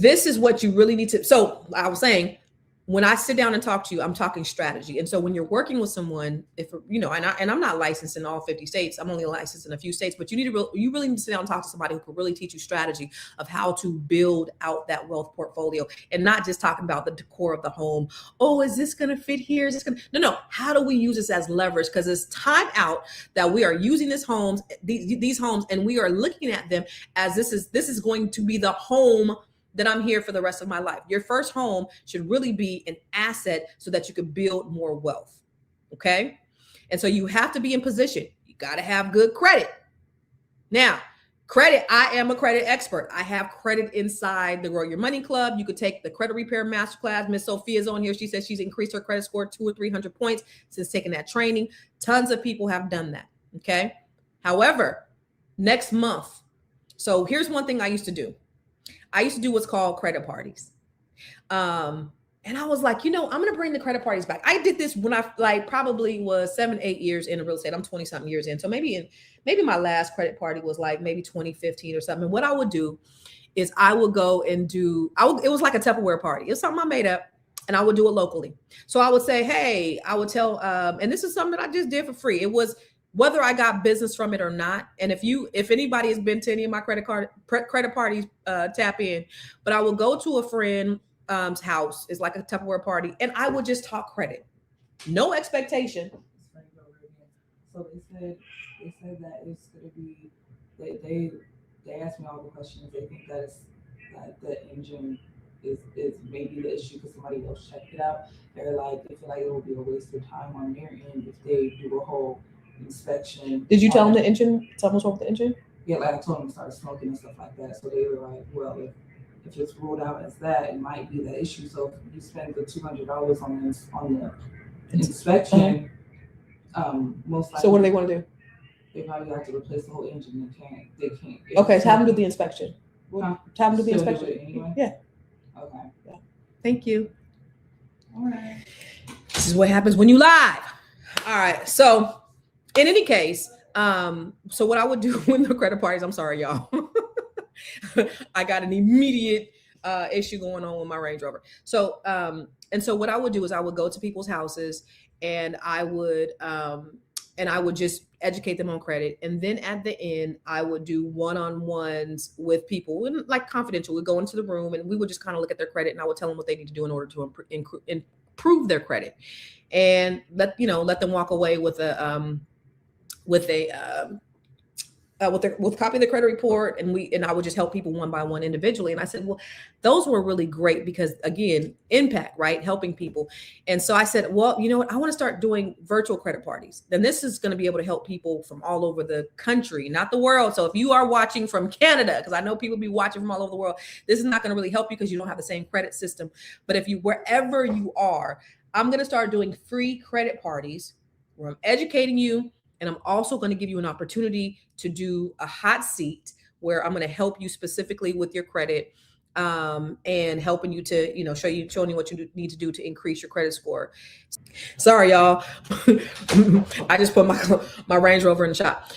this is what you really need to. So I was saying, when I sit down and talk to you, I'm talking strategy. And so when you're working with someone, if you know, and I'm not licensed in all 50 states, I'm only licensed in a few states, but you really need to sit down and talk to somebody who can really teach you strategy of how to build out that wealth portfolio, and not just talking about the decor of the home. Oh, is this going to fit here? Is this going to, no. How do we use this as leverage? Because it's time out that we are using these homes, and we are looking at them as this is going to be the home that I'm here for the rest of my life. Your first home should really be an asset so that you can build more wealth. Okay. And so you have to be in position. You got to have good credit. Now, credit, I am a credit expert. I have credit inside the Grow Your Money Club. You could take the credit repair masterclass. Miss Sophia's on here. She says she's increased her credit score 200 or 300 points since taking that training. Tons of people have done that. Okay. However, next month. So here's one thing I used to do. I used to do what's called credit parties. And I was like, I'm going to bring the credit parties back. I did this when I probably was 7-8 years into real estate. I'm 20 something years in. So maybe my last credit party was like maybe 2015 or something. And what I would do is I would go and it was like a Tupperware party. It was something I made up, and I would do it locally. So I would say, hey, I would tell, and this is something that I just did for free. It was whether I got business from it or not. And if anybody has been to any of my credit parties, tap in. But I will go to a friend's house. It's like a Tupperware party, and I would just talk credit, no expectation. So they said that it's going to be. They asked me all the questions. They think that the engine is maybe the issue because somebody else checked it out. They feel like it will be a waste of time on their end if they do a whole inspection. Did you tell them the engine? Something's wrong with the engine? Yeah, like I told them to start smoking and stuff like that. So they were like, well, if it's ruled out as that, it might be the issue. So if you spend the $200 on the inspection, most likely. So what do they want to do? They probably have to replace the whole engine. They can't. Okay, so have them do the inspection. Huh? Have them do the inspection. Do it anyway? Yeah. Okay. Yeah. Thank you. All right. This is what happens when you live. All right. So in any case, so what I would do when the credit parties, I'm sorry, y'all. I got an immediate issue going on with my Range Rover. So, and so what I would do is I would go to people's houses, and I would just educate them on credit. And then at the end, I would do one-on-ones with people, and like confidential. We'd go into the room and we would just kind of look at their credit, and I would tell them what they need to do in order to improve their credit, and let them walk away with a copy of the credit report, and I would just help people one by one individually. And I said, well, those were really great because, again, impact, right? Helping people. And so I said, well, you know what? I want to start doing virtual credit parties. Then this is going to be able to help people from all over the country, not the world. So if you are watching from Canada, because I know people be watching from all over the world, this is not going to really help you because you don't have the same credit system. But wherever you are, I'm going to start doing free credit parties where I'm educating you. And I'm also going to give you an opportunity to do a hot seat where I'm going to help you specifically with your credit, and helping you to, showing you what you need to do to increase your credit score. Sorry, y'all. I just put my Range Rover in the shop.